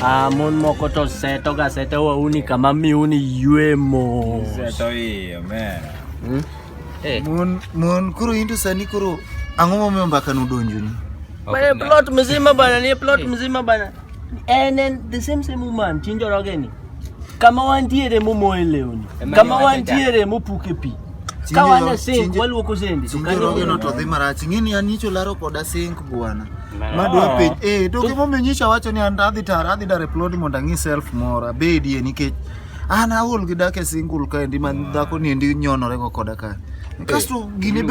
Mon moko to seto ga seto wa uni kama miuni yuemo. Seto hiyo man. Mon kuro into sani kuro ang'o momiyo mbaka nudonjo ni? Bana plot mzima bana, ni plot mzima bana. And then the same woman chinjo rogeni. Kama wantiere mumo eleoni. Kama wantiere mupuke pi. Kawana sink waluoko sendi. Chinjo rogeno to dhi marach. Ng'eni anicho laro koda sink bwana. Madwa penj to gimomiyo nyicha wacho ni adhi dare plot mondo ang'i self mora bedie nikech an aol gi dak e single kaendi ma dhako ni endi nyonore go koda ka. Kasto gine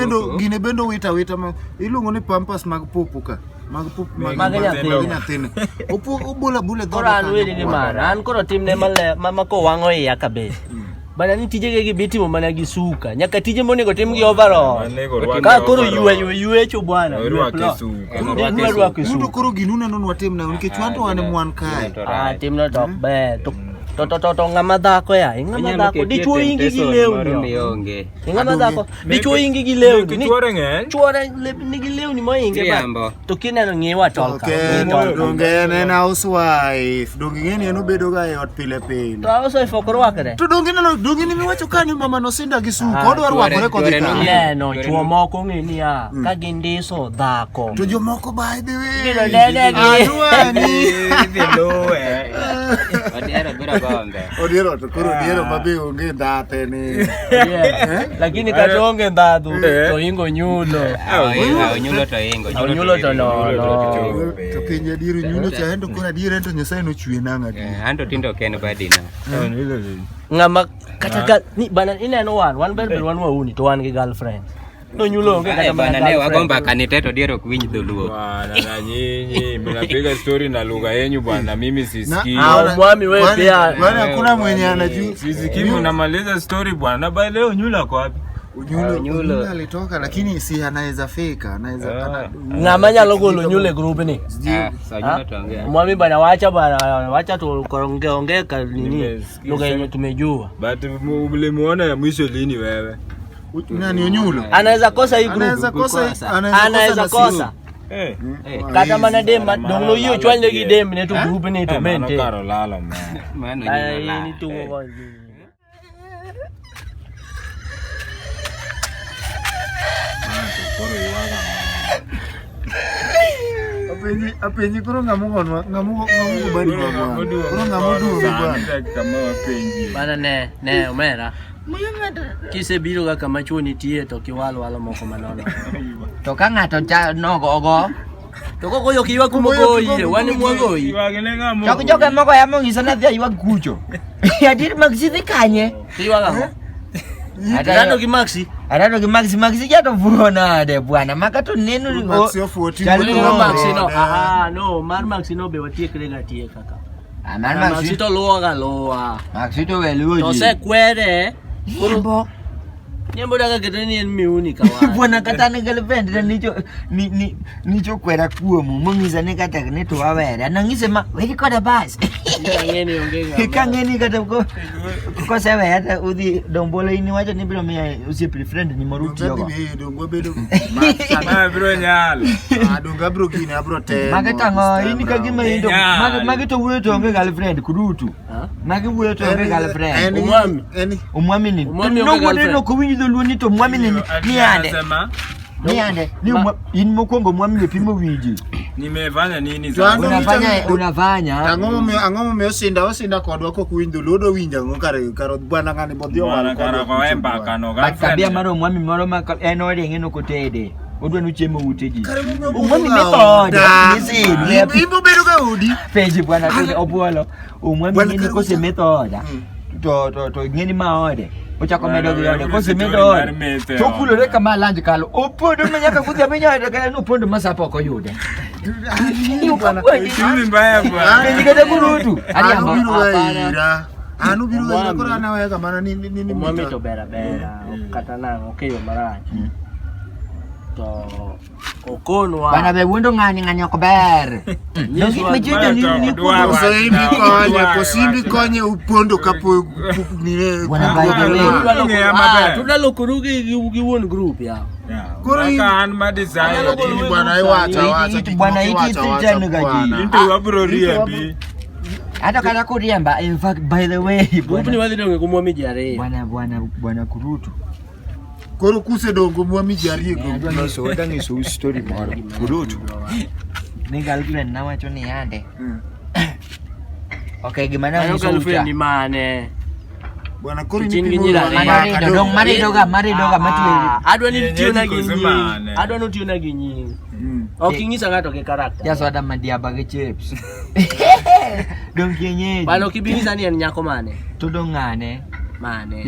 bendo wita ma iluongo ni pampas mag pupu ka. Mag pupu mag nyathine. Opo bula dhoga. Ora weli ni mara. An koro timne male mama ko wango iya kabe. Bana ni tije gi bitimo mana gi suka. Nyaka tije monego tim gi overall. Ka koro yue cho bwana. Mudo koro ginuna non watim na nikech wanto wane mwan kae. Timno tok be. To ngama dhako ya. Ngama dhako dichuo ingi gi lewni. Ngama dhako dichuo ingi gi lewni. Chuore nigi lewni moinge ba. To kineno ng'iwa tolka. Donge en housewife. Donge ng'eni en obedo ga e ot pile. To housewife ok rwakre. To donge ni miwacho kani mama no sinda gi suko odwa rwakore kodhi ka. No chuo moko ng'eni ya ka gindiso dhako. To jomoko by the way. Biro dede gi. Odiero to koro odiero mabe onge ndate ni. Lakini katonge ndadhu to ingo nyulo. Nyulo to ingo. Nyulo to no. To pinje diru nyulo cha endo kora diru endo Nyasaye no chwe nanga di. Ando tindo ken badina. Ngama kata ni bana ineno wan ber wan wauni to wan gi girlfriend. No nyulo onge kata bana ne wagomba kaniteto diero kwinyi dholuo. Bwana na nyinyi mnapiga story na lugha yenu bwana, mimi sisikii. Mwami wewe pia. Bwana hakuna mwenye anajua. Sisikii mnamaliza story bwana. Ba leo nyulo kwa wapi? Nyulo alitoka lakini si anaweza fake, anaweza ngama nyalo golo nyule group ni. Sasa tuongea. Mwami bana wacha tu ongeka nini lugha yenye tumejua. But mlimuona ya mwisho lini wewe? Nani Nyulo? Anaweza kosa hii group. Anaweza kosa. Kata mana dem donglo hiyo chwanye gi dem ne tu group ne to mente. Karo lala man. Mano ni tu ngo. Apenji kuro ngamu badi bwana. Kuro ngamu du bwana. Kama wapenji. Bana ne omera. Kise biro ga kama chuoni tie to kiwalo moko manono. To ka ng'ato nogo. To koko yo kiwa kumogoyi, wani mwagoyi. Jogo moko ya mongi sana dhia iwa gucho. Adir magzi kanye. Kiwa ga. Adano ki maxi jato vuona de bwana. Makato nenu Maxi of 14. Maxi no. No, mar maxi no be watie krega tie kaka. Mar maxi to loa. Maxi to weluoji. To se kwere. Nyembo daga gedeni en miuni kawa. Bwana kata ne girlfriend nicho kwera kuomu mongiza ne kata ne to awere anangise ma weli koda bas. Ngeni ongega. Kangeni kata ko sewe hata udhi dombola ini wacha ni biro mia usi friend ni moruti yogo. Dongo bedo. Ma bro nyalo. Donga bro kini abro te. Mageta ngo ini kagima indo. Mageta wuyo to onge girlfriend kudutu. Magi wuyo to onge girlfriend. Umwami ni. No kuwinyi luoni to mwami ni ande. Ni mokongo mwami lepimo wiji. Nimefanya nini sasa? Unafanya. Angomo me osinda kodwa ko kuwinjo lodo winja ngo karo bwana ngani bodio wana karo kwa emba kano ga. Tabia maro mwami maro maka eno ngeno kotede. Odwa nuchemo uteji. Umwami metoda. Ibo bedo ga udi. Peji bwana to obuolo. Umwami ni ko se metoda. To ngeni maode. Ochako medo giyone kose medo chokulo reka malanje kalo opondo menyaka kudhi amenya daga no pondo masapo ko yude Chini mbaya bwana. Ndigede burutu ali amba anu biru ga kora na wega mana nini mwami to bera kata nango keyo marachi to okonwa bana be wundo ngani okber Yesu mejudo ni kosimbi konye upondo kapo nile bwana baidele tunalokurugi giwon group ya kuri kan ma design bwana iwacha bwana iki tijana gaji into wabro riembi Hata kana kuriemba, in fact by the way, Bwana wadhi donge kumwami jare. Bwana Kurutu. Koro kuse dongo mwami jari go. Adwa ngiso story moro. Kurutu. Ni girlfriend na wacho ni yande. Okay, gimana ngiso girlfriend ni mane? Bwana koro ni maridoga matwe. Adwa ni tiuna ginyi. Adwa no tiuna ginyi. Okingisa ngato ke character. Ya soda madiaba ke chips. Dong kienyeji. Balo kibingisa ni nyako mane? To dongane. Mane?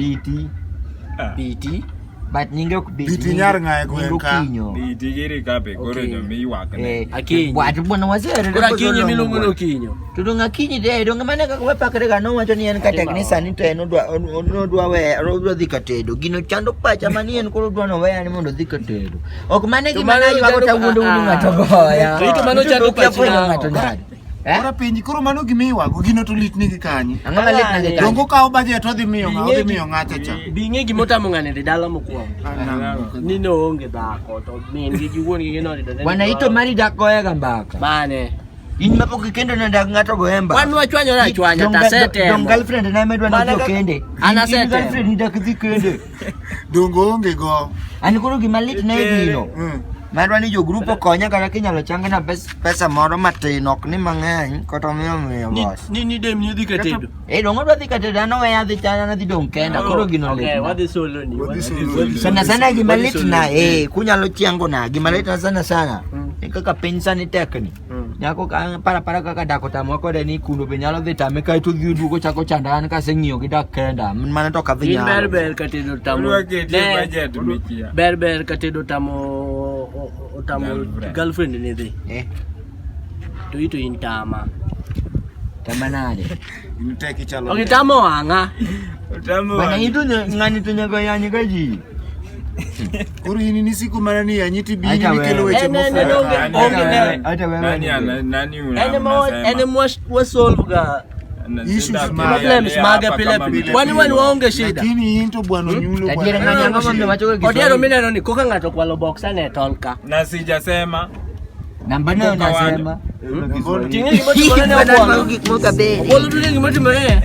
BT. But nyinge kubiti. BT nyar ngae gwenka. BT giri kape koro jo mi wakne. Akinyi. Watu bwana wazere. Kora kinyi milungu no kinyo. To donga kinyi de donga mane ka wepa kare no wacho ni en ka teknisa ni to en odwa we odwa dhi katedo. Gino chando pacha mani en koro odwa no we ani mondo dhi katedo. Ok mane gimana yuago ta wundo ngato goya. To mano chando pacha ngato nyadi. Ora pinyi koro mano gimiwa go gino to litni gi kanyi. Angama litni gi kanyi. Dongo kawo budget odhi miyo ng'acha cha. Binge gimotamo ngane de dala mokwongo. Ni no onge dhako to min gi wuon gi no de. Bwana ito mari dako ya gambaka. Mane. In mapo kikendo na ndak ngato go emba. Wan wachwanyo na chwanya ta sete. Dong girlfriend na medwa na kende. Ana sete. Girlfriend ndak dhi kende. Dongo onge go. Ani koro gimalit na gino. Madwa ni jo grupo konya kata kinyalo change na pesa moro matin ok ni mang'eny kata miyo boss. Ni dem ni dhi katedo. Dongo dwa dhi katedo ano we adhi chana na dhi dong kenda koro gino lit. Okay, wadhi solo ni. Sana gimalit na kunyalo chiango na gimalit na sana. Kaka pensa ni tekni. Nyako ka para kaka dako tamo ko ni kuno be nyalo dhi tame kai to dhi duko chako chandan ka seng'iyo gi dak kenda. Mana to ka dhi nyalo. Ber katedo tamo. Ber katedo tamo otamo girlfriend ni dhi. To ito intama. Tamanade. Inuteki chalo. Okay, tamo anga. Bana itu ngani to nyago yanyi gaji. Koro ini ni siku mana ni anyiti bini kelo weche Nani was solve ga issues problems maga pile. Kwani waonge shida. Lakini into bwana nyulo bwana. Odiero mineno ni koka ngato kwalo boxa ne tolka. Na sijasema. Namba no nasema. Tingi gimotimore ne obolo. Obolo tu gimotimore.